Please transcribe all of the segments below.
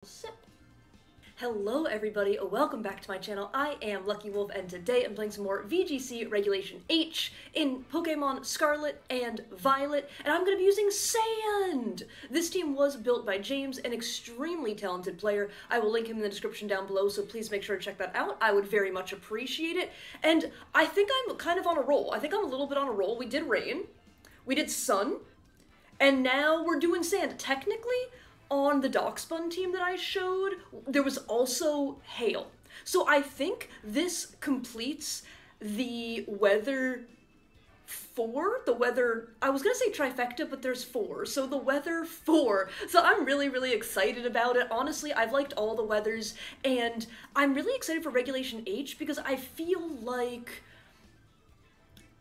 Sip. Hello everybody, welcome back to my channel. I am Lucky Wolf and today I'm playing some more VGC Regulation H in Pokemon Scarlet and Violet, and I'm going to be using Sand! This team was built by James, an extremely talented player. I will link him in the description down below, so please make sure to check that out. I would very much appreciate it. And I think I'm kind of on a roll. I think I'm a little bit on a roll. We did Rain, we did Sun, and now we're doing Sand. Technically, on the Darkspun team that I showed, there was also Hail. So I think this completes the weather 4, I was gonna say trifecta, but there's 4, so the weather 4. So I'm really excited about it. Honestly, I've liked all the weathers, and I'm really excited for Regulation H because I feel like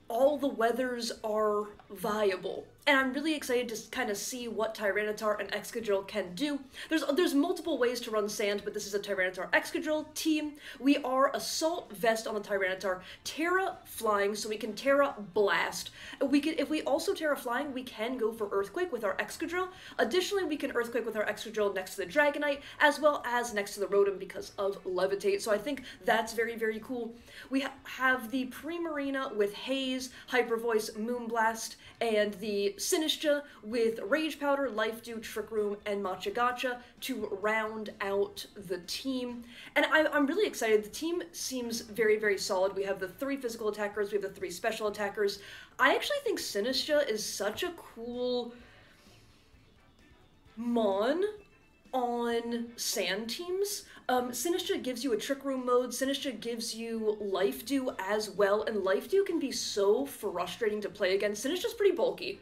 all the weathers are viable. And I'm really excited to kind of see what Tyranitar and Excadrill can do. There's multiple ways to run Sand, but this is a Tyranitar Excadrill team. We are Assault Vest on the Tyranitar, Terra Flying, so we can Terra Blast. If we also Terra Flying, we can go for Earthquake with our Excadrill. Additionally, we can Earthquake with our Excadrill next to the Dragonite, as well as next to the Rotom because of Levitate. So I think that's very cool. We have the Primarina with Haze, Hyper Voice, Moonblast, and the Sinistcha with Rage Powder, Life Dew, Trick Room, and Matcha Gotcha to round out the team. And I'm really excited. The team seems very solid. We have the 3 physical attackers, we have the 3 special attackers. I actually think Sinistcha is such a cool mon on Sand teams. Sinistcha gives you a Trick Room mode, Sinistcha gives you Life Dew as well, and Life Dew can be so frustrating to play against. Sinistcha's pretty bulky.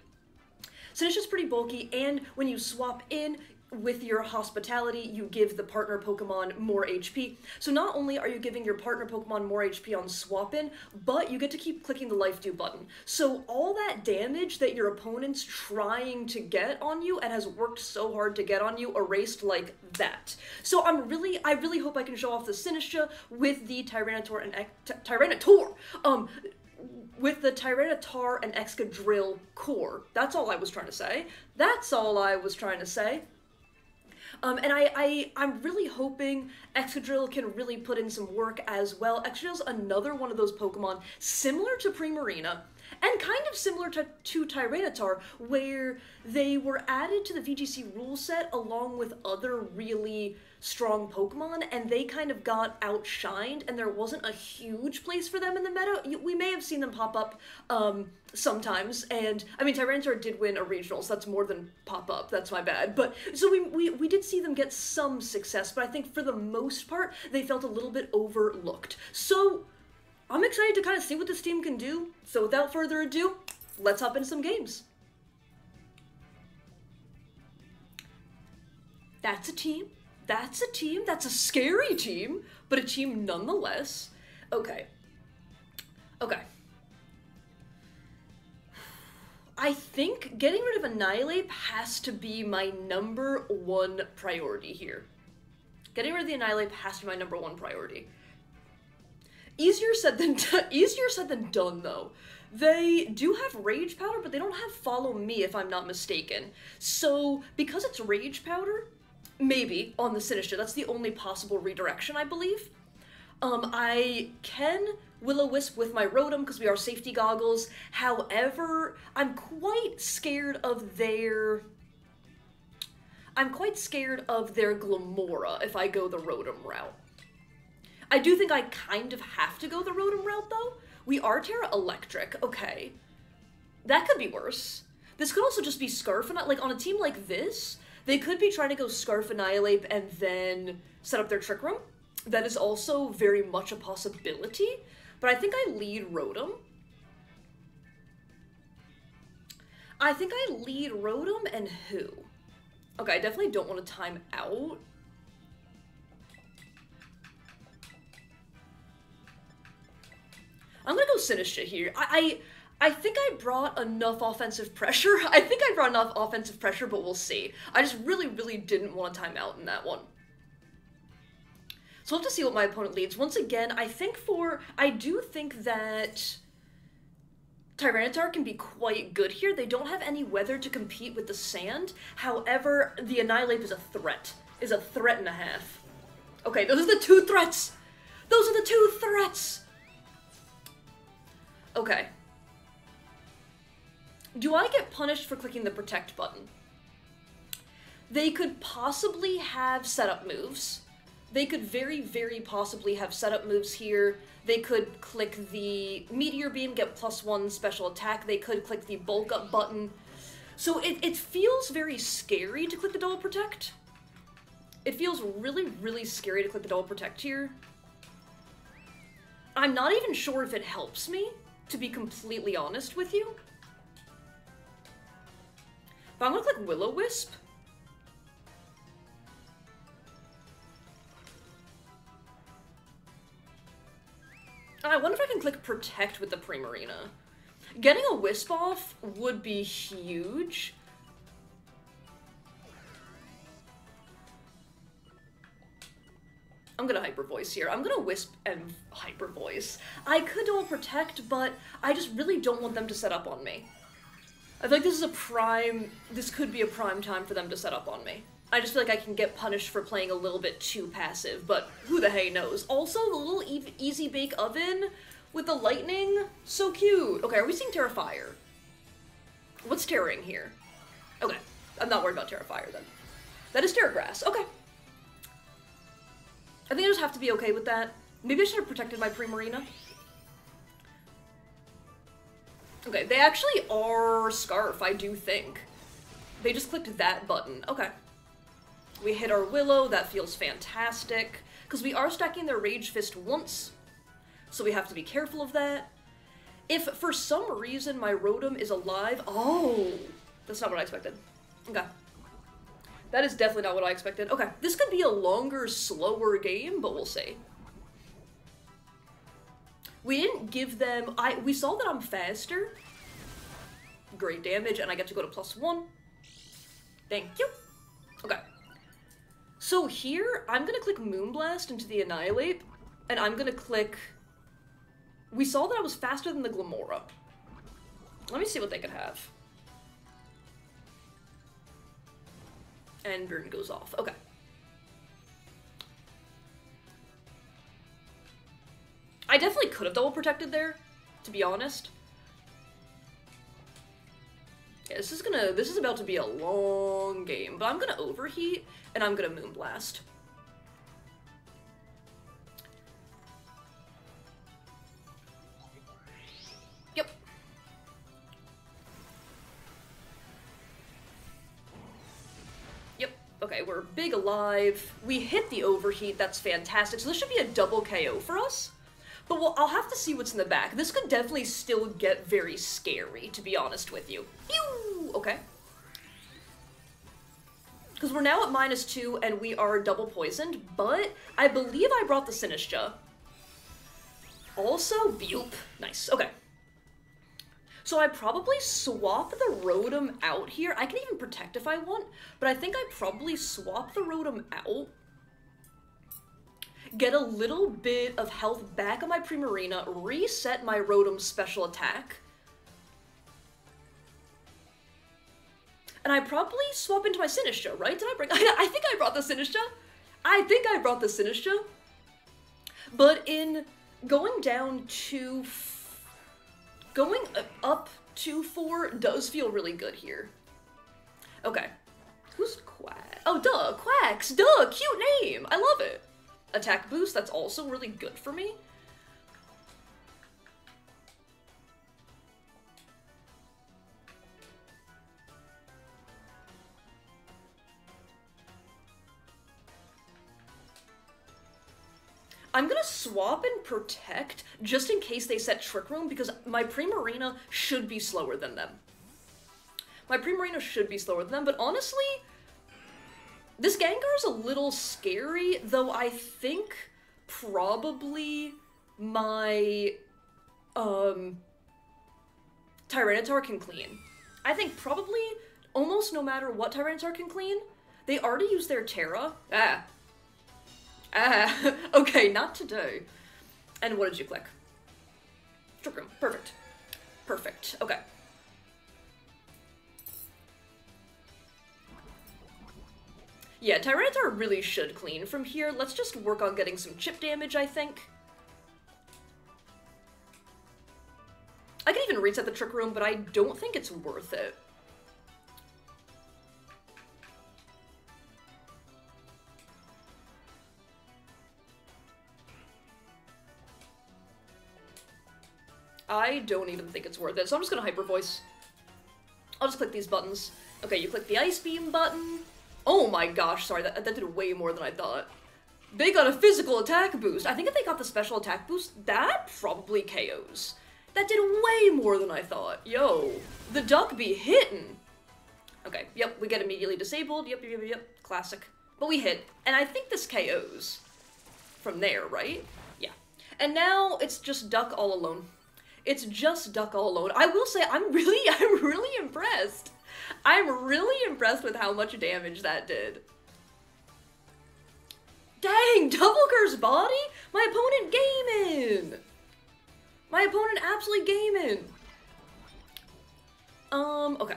And when you swap in with your Hospitality, you give the partner Pokemon more HP. So not only are you giving your partner Pokemon more HP on swap in, but you get to keep clicking the Life Dew button. So all that damage that your opponent's trying to get on you and has worked so hard to get on you erased like that. So I really hope I can show off the Sinistcha with the Tyranitar and with the Tyranitar and Excadrill core. That's all I was trying to say. And I'm really hoping Excadrill can really put in some work as well. Excadrill's another one of those Pokemon similar to Primarina, and kind of similar to Tyranitar, where they were added to the VGC rule set along with other really strong Pokemon, and they kind of got outshined, and there wasn't a huge place for them in the meta. We may have seen them pop up sometimes, and I mean, Tyranitar did win a regional, so that's more than pop up, that's my bad. But so we did see them get some success, but I think for the most part, they felt a little bit overlooked. So I'm excited to kind of see what this team can do. So without further ado, let's hop into some games. That's a team. That's a scary team, but a team nonetheless. Okay. I think getting rid of Annihilate has to be my #1 priority here. Getting rid of the Annihilate has to be my #1 priority. Easier said than done, though. They do have Rage Powder, but they don't have Follow Me, if I'm not mistaken. So, because it's Rage Powder, maybe, on the Sinistcha, that's the only possible redirection, I believe. I can Will-O-Wisp with my Rotom, because we are safety goggles. However, I'm quite scared of their Glamora if I go the Rotom route. I do think I kind of have to go the Rotom route, though. We are Terra Electric, okay. That could be worse. This could also just be Scarf, and like on a team like this, they could be trying to go Scarf Annihilate and then set up their Trick Room. That is also very much a possibility, but I think I lead Rotom. And who? Okay, I definitely don't want to time out. I'm gonna go Sinistcha here. I think I brought enough offensive pressure. But we'll see. I just really didn't want to time out in that one. So we'll have to see what my opponent leads. Once again, I do think that Tyranitar can be quite good here. They don't have any weather to compete with the Sand. However, the Annihilate is a threat is a threat and a half. Okay, those are the 2 threats! Those are the 2 threats! Okay. Do I get punished for clicking the protect button? They could possibly have setup moves. They could very, very possibly have setup moves here. They could click the meteor beam, get +1 special attack. They could click the bulk up button. So it feels very scary to click the double protect. It feels really, really scary to click the double protect here. I'm not even sure if it helps me, to be completely honest with you. But I'm gonna click Will-O-Wisp. I wonder if I can click Protect with the Primarina. Getting a Wisp off would be huge. I'm gonna Hyper Voice here. I'm gonna Wisp and Hyper Voice. I could double Protect, but I just really don't want them to set up on me. I feel like this could be a prime time for them to set up on me. I just feel like I can get punished for playing a little bit too passive, but who the hey knows. Also, the little easy bake oven with the lightning, so cute. Okay, are we seeing Terrifier? What's Terroring here? Okay, I'm not worried about Terrifier then. That is Terragrass, okay. I think I just have to be okay with that. Maybe I should have protected my Primarina. Okay, they actually are Scarf, I do think. They just clicked that button. Okay. We hit our Willow, that feels fantastic. Because we are stacking their Rage Fist once, so we have to be careful of that. If for some reason my Rotom is alive... Oh! That's not what I expected. Okay. That is definitely not what I expected. Okay, this could be a longer, slower game, but we'll see. We didn't give them... We saw that I'm faster. Great damage, and I get to go to +1. Thank you. Okay. So here, I'm gonna click Moonblast into the Annihilate, and I'm gonna click... We saw that I was faster than the Glamora. Let me see what they could have. And Burn goes off. Okay. I definitely could have double protected there, to be honest. Yeah, this is about to be a long game, but I'm gonna overheat and I'm gonna Moonblast. Yep. Yep. Okay, we're big alive. We hit the overheat, that's fantastic. So this should be a double KO for us. But I'll have to see what's in the back. This could definitely still get very scary, to be honest with you. Pew! Okay. Because we're now at -2, and we are double poisoned, but I believe I brought the Sinistcha. Also, Bupe. Nice. Okay. So I probably swap the Rotom out here. I can even protect if I want, but I think I probably swap the Rotom out. Get a little bit of health back on my Primarina, reset my Rotom's special attack. And I probably swap into my Sinistcha, right? Did I bring... I think I brought the Sinistcha. I think I brought the Sinistcha. But in going down to... Going up to 4 does feel really good here. Okay. Who's Quack? Oh, duh, Quacks. Duh, cute name. I love it. Attack boost, that's also really good for me. I'm gonna swap and protect just in case they set Trick Room because my Primarina should be slower than them. My Primarina should be slower than them, but honestly, this Gengar is a little scary, though I think probably my, Tyranitar can clean. I think probably almost no matter what Tyranitar can clean. They already used their Terra. Okay, not today. And what did you click? Trick Room. Perfect. Perfect. Okay. Yeah, Tyranitar really should clean from here. Let's just work on getting some chip damage, I think. I can even reset the Trick Room, but I don't think it's worth it. I don't even think it's worth it, so I'm just gonna Hyper Voice. I'll just click these buttons. Okay, you click the Ice Beam button. Oh my gosh, sorry, that did way more than I thought. They got a physical attack boost. I think if they got the special attack boost, that probably KOs. That did way more than I thought. Yo, the duck be hittin'. Okay, yep, we get immediately disabled. Yep, classic. But we hit, and I think this KOs from there, right? Yeah. And now it's just Duck all alone. It's just Duck all alone. I will say, I'm really impressed. I'm really impressed with how much damage that did. Dang, Double Curse Body? My opponent gaming! My opponent absolutely gaming! Okay.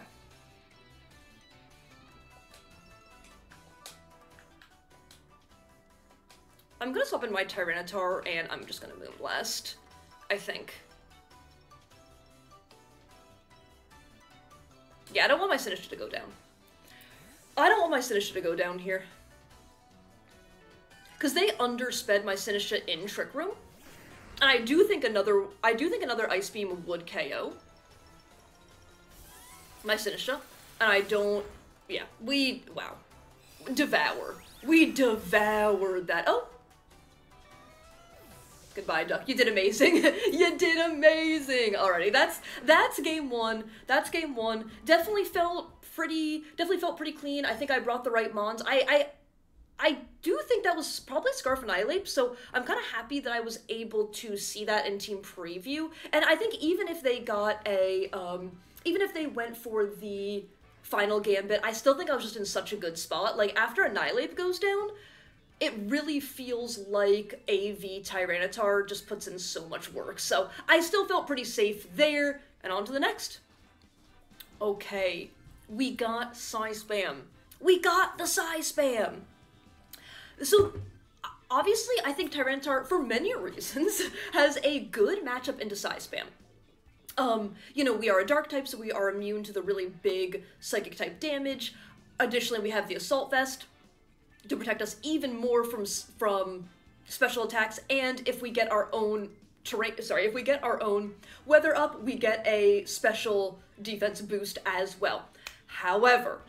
I'm gonna swap in my Tyranitar, and I'm just gonna Moonblast, I think. Yeah, I don't want my Sinistcha to go down. I don't want my Sinistcha to go down here. Because they undersped my Sinistcha in Trick Room. And I do think another Ice Beam would KO my Sinistcha. And I don't, yeah, wow. Devour. We devoured that. Oh! Goodbye, Duck. You did amazing. You did amazing. Alrighty, that's game one. That's game one. Definitely felt pretty clean. I think I brought the right mons. I do think that was probably Scarf Annihilate, so I'm kind of happy that I was able to see that in Team Preview. And I think even if they got a, even if they went for the final Gambit, I still think I was just in such a good spot. Like, after Annihilate goes down, it really feels like AV Tyranitar just puts in so much work. So I still felt pretty safe there, and on to the next. Okay, we got Psy Spam. We got the Psy Spam! So, obviously, I think Tyranitar, for many reasons, has a good matchup into Psy Spam. You know, we are a Dark type, so we are immune to the really big Psychic type damage. Additionally, we have the Assault Vest to protect us even more from special attacks, and if we get our own if we get our own Weather Up, we get a special defense boost as well. However,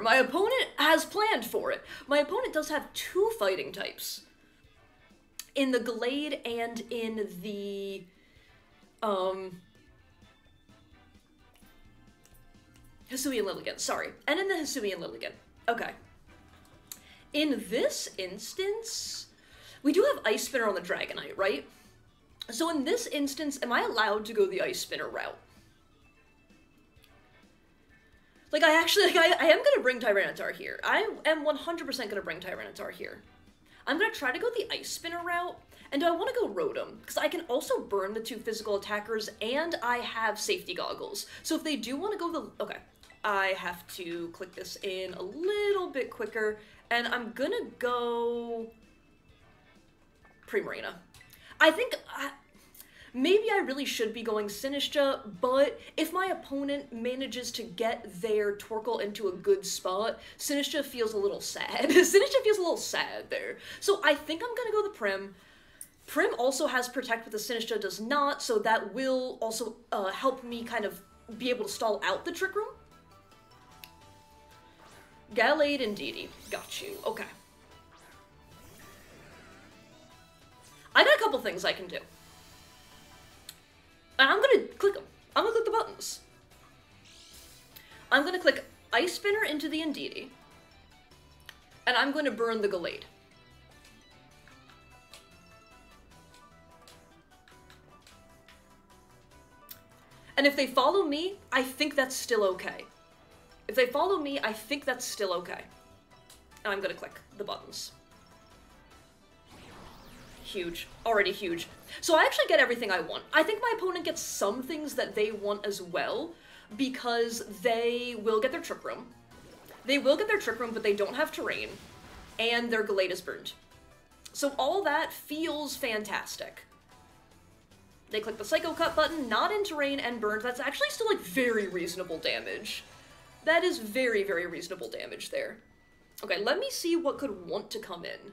my opponent has planned for it. My opponent does have two fighting types. In the Glade and in the, Hisuian Lilligant, sorry. And in the Hisuian Lilligant. Okay. In this instance, we do have Ice Spinner on the Dragonite, right? So in this instance, am I allowed to go the Ice Spinner route? Like, I am gonna bring Tyranitar here. I am 100% gonna bring Tyranitar here. I'm gonna try to go the Ice Spinner route, and do I want to go Rotom? Because I can also burn the two physical attackers, and I have safety goggles. So if they do want to go the... Okay, I have to click this in a little bit quicker, and I'm gonna go Primarina. I think... maybe I really should be going Sinistcha, but if my opponent manages to get their Torkoal into a good spot, Sinistcha feels a little sad. Sinistcha feels a little sad there. So I think I'm gonna go the Prim. Prim also has Protect, but the Sinistcha does not, so that will also help me kind of be able to stall out the Trick Room. Gallade and Didi. Got you. Okay. I got a couple things I can do. And I'm gonna click them. I'm gonna click the buttons. I'm gonna click Ice Spinner into the Indeedee. And I'm gonna burn the Gallade. And if they follow me, I think that's still okay. If they follow me, I think that's still okay. And I'm gonna click the buttons. Huge. Already huge. So I actually get everything I want. I think my opponent gets some things that they want as well, because they will get their Trick Room. They will get their Trick Room, but they don't have Terrain, and their Gallade is burned. So all that feels fantastic. They click the Psycho Cut button, not in Terrain and burned. That's actually still, like, very reasonable damage. That is very, very reasonable damage there. Okay, let me see what could want to come in.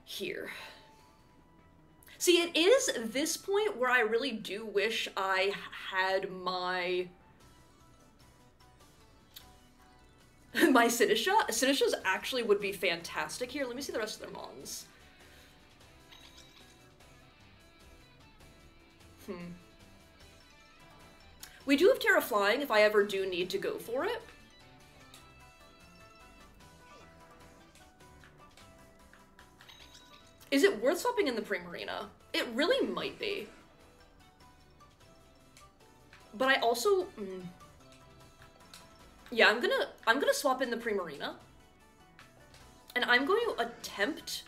Here. See, it is this point where I really do wish I had my... my Sinisha. Sinisha's actually would be fantastic here. Let me see the rest of their mons. We do have Terra Flying if I ever do need to go for it. Is it worth swapping in the Primarina? It really might be. But I also... Yeah, I'm gonna swap in the Primarina. And I'm going to attempt...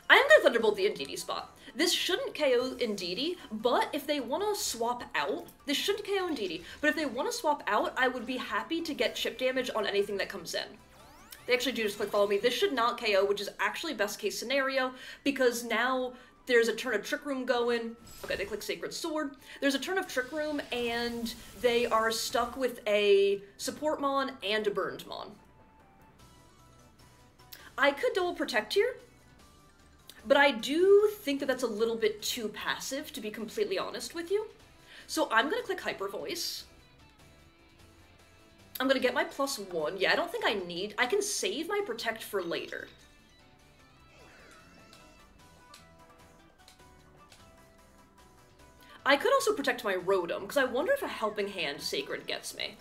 I'm gonna Thunderbolt the Indeedee spot. This shouldn't KO Indeedee, but if they want to swap out, this shouldn't KO Indeedee, but if they want to swap out, I would be happy to get chip damage on anything that comes in. They actually do just click follow me. This should not KO, which is actually best case scenario, because now there's a turn of Trick Room going. Okay, they click Sacred Sword. There's a turn of Trick Room, and they are stuck with a support Mon and a burned Mon. I could double protect here, but I do think that that's a little bit too passive, to be completely honest with you. So I'm going to click Hyper Voice. I'm going to get my +1. Yeah, I don't think I need... I can save my Protect for later. I could also protect my Rotom, because I wonder if a Helping Hand Sacred gets me.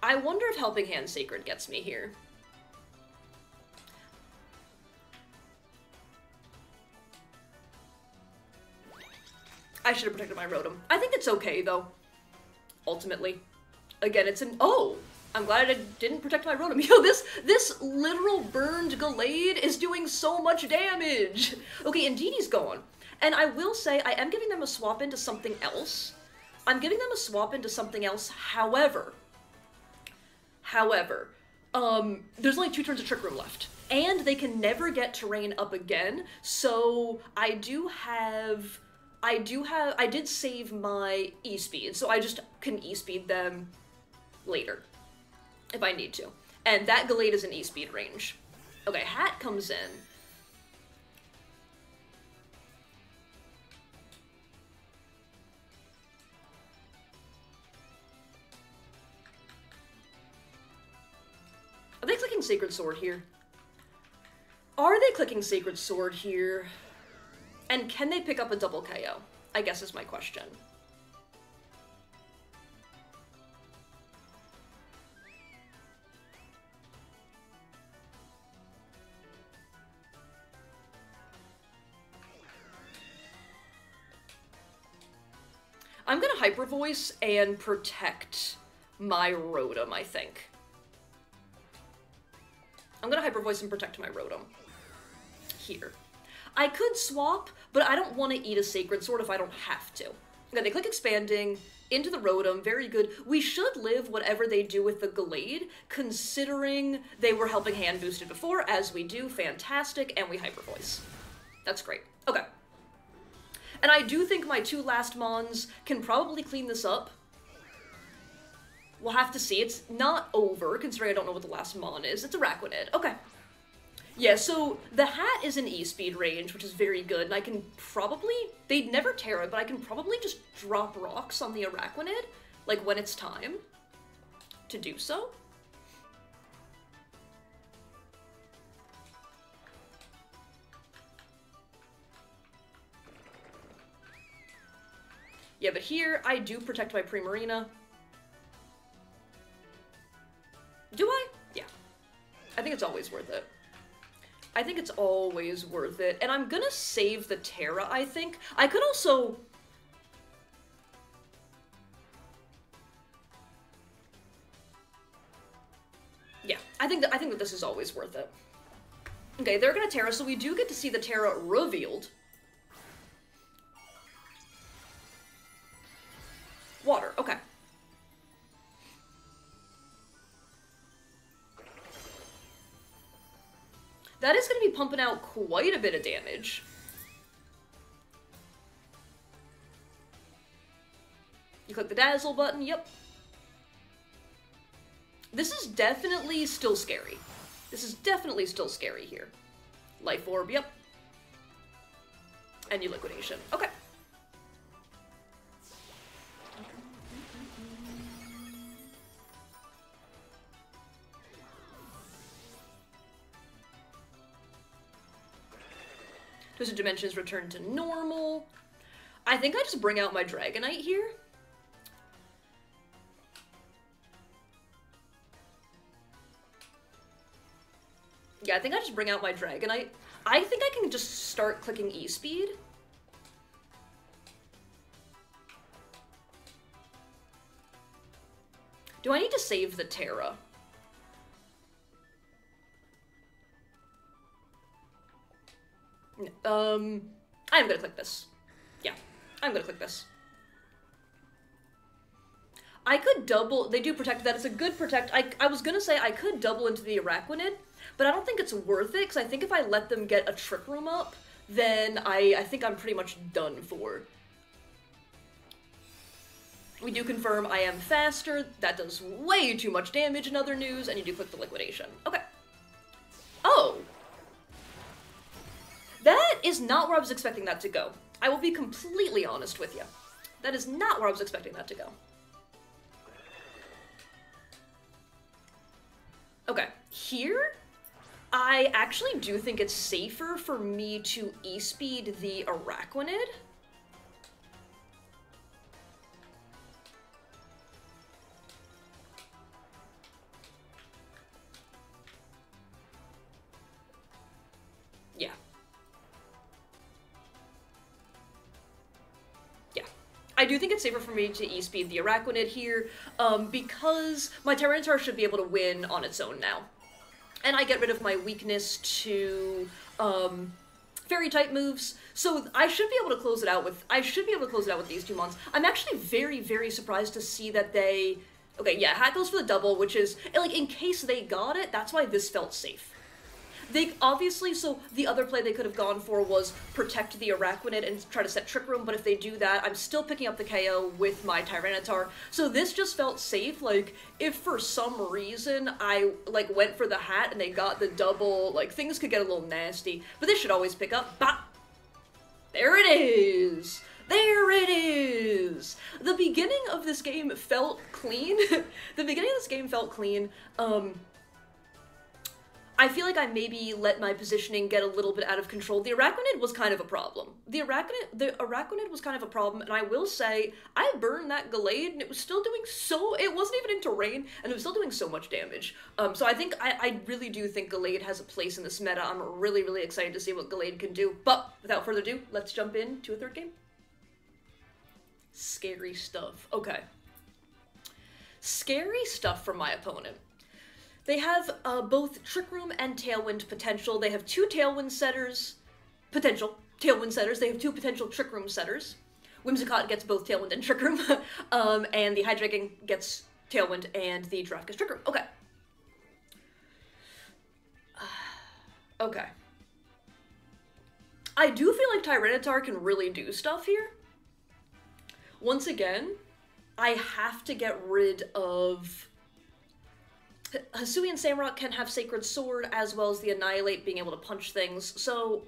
I wonder if Helping Hand Sacred gets me here. I should have protected my Rotom. I think it's okay, though. Ultimately. Again, it's an... Oh! I'm glad I didn't protect my Rotom. Yo, this literal burned Gallade is doing so much damage! Okay, Indeedee's gone. And I will say, I am giving them a swap into something else. I'm giving them a swap into something else, however, there's only 2 turns of Trick Room left. And they can never get Terrain up again, so I did save my E-Speed, so I just can E-Speed them later, if I need to. And that Gallade is in E-Speed range. Okay, Hat comes in. Are they clicking Sacred Sword here? Are they clicking Sacred Sword here? And can they pick up a double KO? I guess is my question. I'm gonna Hyper Voice and protect my Rotom, I think. I'm gonna Hyper Voice and protect my Rotom. Here. I could swap, but I don't want to eat a Sacred Sword if I don't have to. Okay, they click Expanding into the Rotom, very good. We should live whatever they do with the Gallade, considering they were Helping Hand boosted before, as we do, fantastic, and we Hyper Voice. That's great. Okay. And I do think my 2 last Mons can probably clean this up. We'll have to see. It's not over, considering I don't know what the last Mon is. It's a Araquanid. Okay. Yeah, so the Hat is in E-Speed range, which is very good, and I can probably... They'd never Terra, but I can probably just drop rocks on the Araquanid, like, when it's time to do so. Yeah, but here, I do protect my Primarina. Do I? Yeah. I think it's always worth it. I think it's always worth it. And I'm gonna save the Terra, I think. I could also... Yeah, I think that this is always worth it. Okay, they're gonna Terra, so we do get to see the Terra revealed. That is going to be pumping out quite a bit of damage. You click the dazzle button, yep. This is definitely still scary. This is definitely still scary here. Life orb, yep. And you liquidation. Okay. Twisted Dimensions return to normal. I think I just bring out my Dragonite here. Yeah, I think I just bring out my Dragonite. I think I can just start clicking E-Speed. Do I need to save the Terra? I'm gonna click this. Yeah, I'm gonna click this. I could double, they do protect, that is a good protect. I was gonna say I could double into the Araquanid, but I don't think it's worth it, because I think if I let them get a Trick Room up, then I think I'm pretty much done for. We do confirm I am faster, that does way too much damage in other news, and you do click the liquidation. Okay. Oh! That is not where I was expecting that to go. I will be completely honest with you. That is not where I was expecting that to go. Okay, here, I actually do think it's safer for me to E-Speed the Araquanid. Yeah. Yeah. I do think it's safer for me to E-Speed the Araquanid here, because my Tyranitar should be able to win on its own now. And I get rid of my weakness to, Fairy-type moves, so I should be able to close it out with, these two mons. I'm actually very, very surprised to see that they, okay, yeah, Hat goes for the double, which is, like, in case they got it, that's why this felt safe. They, obviously, so the other play they could have gone for was protect the Araquanid and try to set Trick Room, but if they do that, I'm still picking up the KO with my Tyranitar. So this just felt safe, like, if for some reason I, like, went for the Hat and they got the double, like, things could get a little nasty, but this should always pick up. Bah! There it is! There it is! The beginning of this game felt clean. The beginning of this game felt clean. I feel like I maybe let my positioning get a little bit out of control. The Araquanid was kind of a problem. The Araquanid was kind of a problem, and I will say, I burned that Gallade, and it was still doing so, it wasn't even in terrain, and it was still doing so much damage. So I think, I really do think Gallade has a place in this meta. I'm really, really excited to see what Gallade can do. But, without further ado, let's jump into a third game. Scary stuff. Okay. Scary stuff from my opponent. They have both Trick Room and Tailwind potential. They have two Tailwind setters. Potential Tailwind setters. They have two potential Trick Room setters. Whimsicott gets both Tailwind and Trick Room. And the Hydreigon gets Tailwind and the Giraffe gets Trick Room. Okay. Okay. I do feel like Tyranitar can really do stuff here. Once again, I have to get rid of... Hisuian Samrock can have Sacred Sword, as well as the Annihilate being able to punch things, so...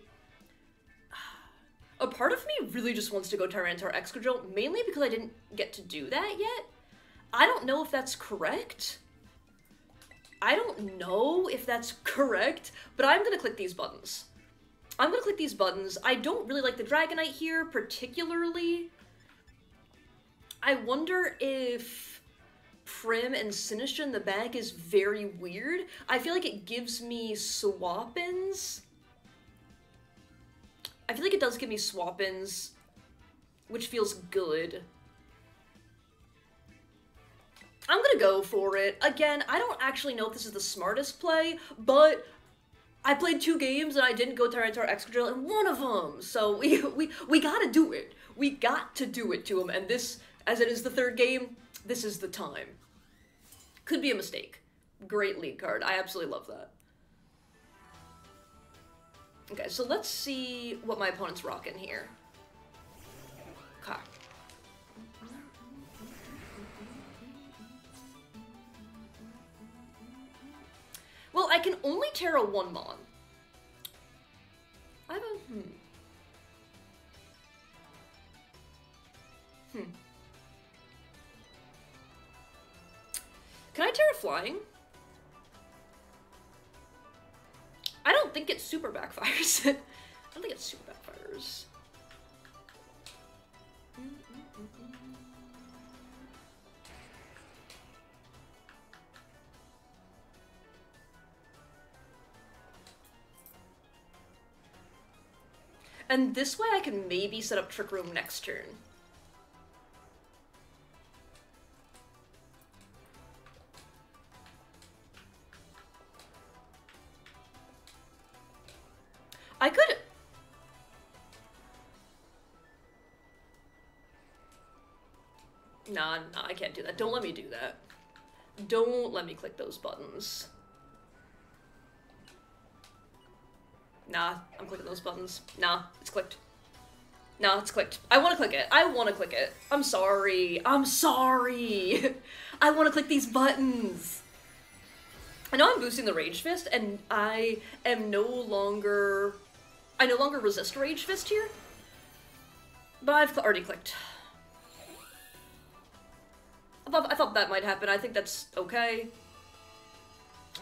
A part of me really just wants to go Tyranitar Excadrill, mainly because I didn't get to do that yet. I don't know if that's correct. I don't know if that's correct, but I'm gonna click these buttons. I'm gonna click these buttons. I don't really like the Dragonite here, particularly. I wonder if Prim and Sinistcha in the back is very weird. I feel like it gives me swap-ins. I feel like it does give me swap-ins, which feels good. I'm gonna go for it. Again, I don't actually know if this is the smartest play, but I played 2 games and I didn't go Tyranitar Excadrill in one of them, so we gotta do it. We got to do it to him, and this, as it is the 3rd game, this is the time. Could be a mistake. Great lead card. I absolutely love that. Okay, so let's see what my opponent's rocking here. Okay. Well, I can only Terra one Mon. I have a... Can I Terra Flying? I don't think it super backfires. I don't think it super backfires. And this way I can maybe set up Trick Room next turn. I could... Nah, I can't do that. Don't let me do that. Don't let me click those buttons. Nah, I'm clicking those buttons. Nah, it's clicked. Nah, it's clicked. I want to click it. I want to click it. I'm sorry. I'm sorry. I want to click these buttons. I know I'm boosting the Rage Fist, and I no longer resist Rage Fist here. But I've already clicked. I thought that might happen. I think that's okay.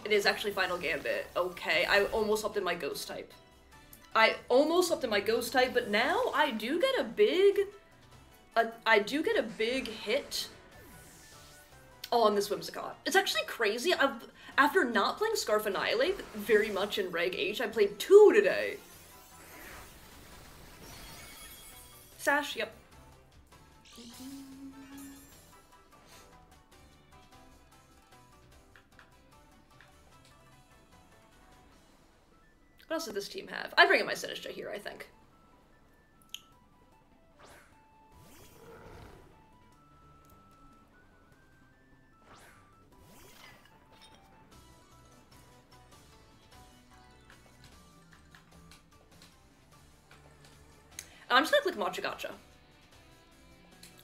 It is actually Final Gambit. Okay, I almost upped in my Ghost type. But now I do get a big hit on this Whimsicott. It's actually crazy. After not playing Scarf Annihilate very much in Reg H, I played 2 today. Sash, yep. What else does this team have? I bring in my Sinistra here, I think. I'm just gonna click Matcha Gotcha.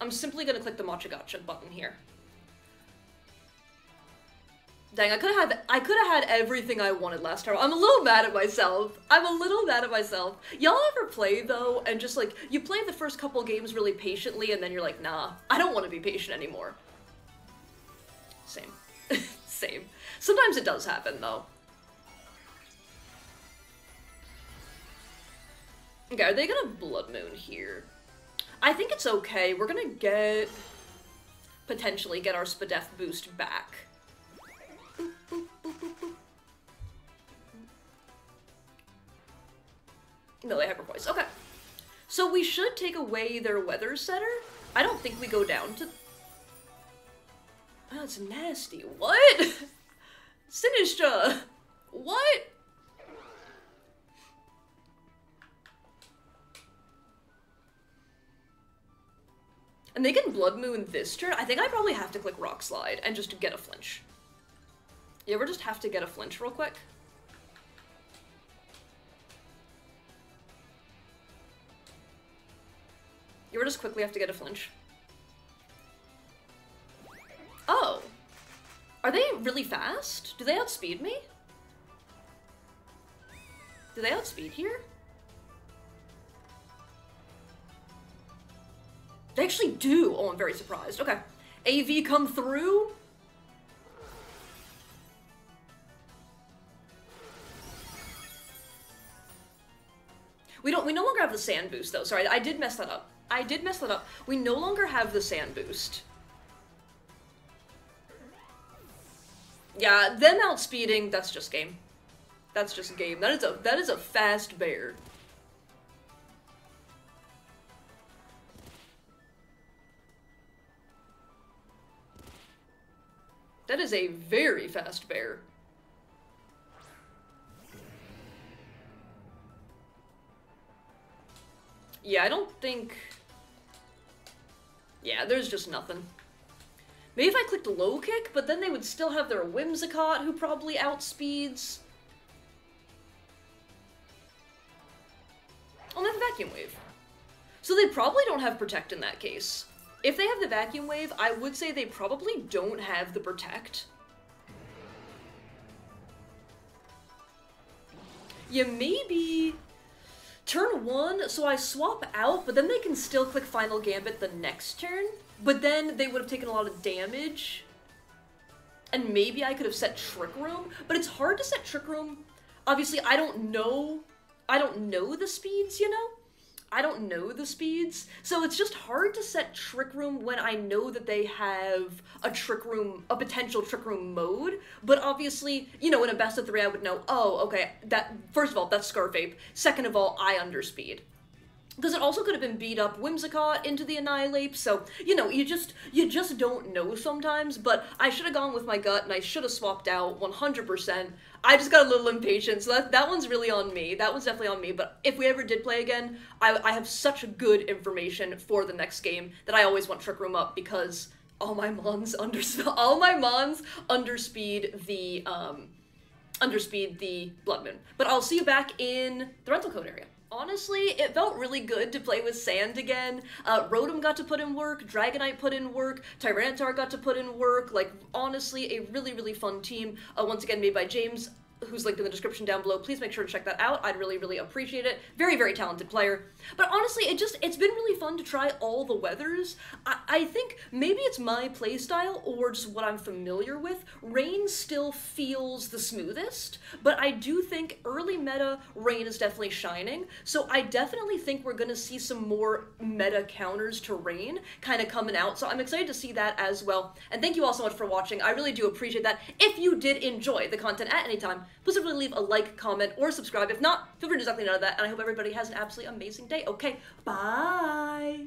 I'm simply gonna click the Matcha Gotcha button here. Dang, I could have had everything I wanted last time. I'm a little mad at myself. Y'all ever play, though, and just, like, you play the first couple games really patiently, and then you're like, nah, I don't want to be patient anymore. Same. Same. Sometimes it does happen, though. Okay, are they gonna Blood Moon here? I think it's okay. We're gonna potentially get our Spadef boost back. No, they Hyper Voice. Okay. So we should take away their Weather Setter. I don't think we go down to... Oh, that's nasty. What? Sinistra! What? And they can Blood Moon this turn? I think I probably have to click Rock Slide and just get a flinch. You ever just have to get a flinch real quick? You ever just quickly have to get a flinch? Oh. Are they really fast? Do they outspeed me? Do they outspeed here? They actually do. Oh, I'm very surprised. Okay. AV come through. We no longer have the sand boost though. Sorry, I did mess that up. We no longer have the sand boost. Yeah, them outspeeding, that's just game. That's just game. That is a fast bear. That is a very fast bear. Yeah, I don't think... Yeah, there's just nothing. Maybe if I clicked low kick, but then they would still have their Whimsicott, who probably outspeeds. Oh, they have the Vacuum Wave. So they probably don't have Protect in that case. If they have the Vacuum Wave, I would say they probably don't have the Protect. Yeah, maybe turn 1, so I swap out, but then they can still click Final Gambit the next turn, but then they would have taken a lot of damage. And maybe I could have set Trick Room, but it's hard to set Trick Room. Obviously, I don't know the speeds, you know? I don't know the speeds, so it's just hard to set Trick Room when I know that they have a potential Trick Room mode, but obviously, you know, in a best of 3 I would know, oh, okay, first of all, that's Scarfape, second of all, I underspeed. Because it also could have been beat up Whimsicott into the Annihilate, so, you know, you just don't know sometimes, but I should have gone with my gut, and I should have swapped out 100%. I just got a little impatient, so that one's really on me. That one's definitely on me, but if we ever did play again, I have such good information for the next game that I always want Trick Room up, because all my mons underspeed the Blood Moon. But I'll see you back in the rental code area. Honestly, it felt really good to play with Sand again. Rotom got to put in work, Dragonite put in work, Tyranitar got to put in work. Like, honestly, a really, really fun team. Once again, made by James, who's linked in the description down below. Please make sure to check that out. I'd really, really appreciate it. Very, very talented player. But honestly, it's been really fun to try all the weathers. I think maybe it's my playstyle or just what I'm familiar with. Rain still feels the smoothest, but I do think early meta Rain is definitely shining. So I definitely think we're gonna see some more meta counters to Rain kind of coming out. So I'm excited to see that as well. And thank you all so much for watching. I really do appreciate that. If you did enjoy the content at any time, please really leave a like, comment, or subscribe. If not, feel free to do exactly none of that. And I hope everybody has an absolutely amazing day. Okay, bye!